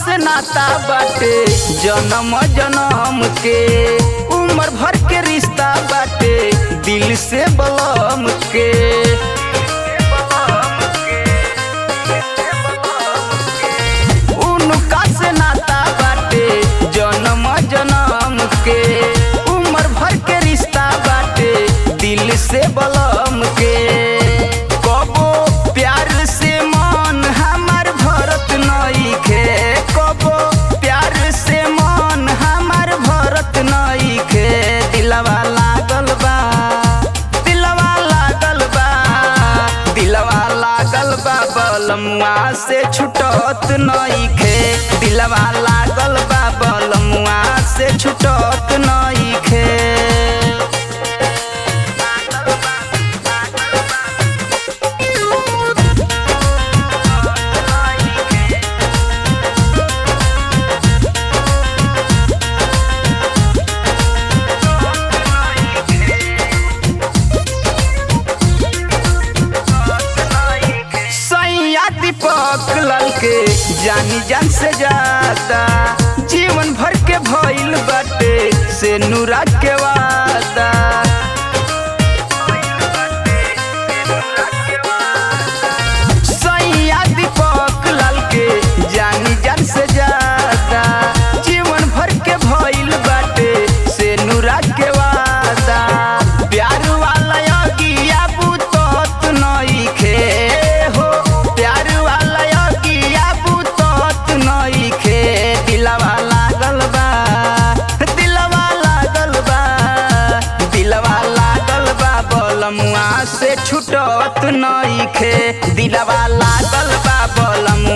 से नाता बाटे जन्म जन्म के, उम्र भर के रिश्ता बाटे दिल से बलम के। उनका से नाता बाटे जन्म जन्म के, उम्र भर के रिश्ता बाटे दिल से बलम के। कबो प्यार से मन हमार भरत नइखे, कबो प्यार से मन हमार भरत नइखे। दिलवा लागल बा, दिलवा लागल बा, दिलवा लागल बा बलमुआ से छुटत नइखे। दिलवा लागल बा बलमुआ से छुटत नइखे। दीपक लाल के जानी जान से ज्यादा, जीवन भर के भइल बाटे से नूरा के वादा। सैया दीपक लाल के जानी जान से ज्यादा, जीवन भर के भइल बाटे से नूरा के वादा। प्यार वाला अगिया बुतत नइखे, दिलवा लागल बा, दिलवा लागल बा, दिलवा लागल बा बलमुआ से छुटत नइखे। दिलवा लागल बा बलमुआ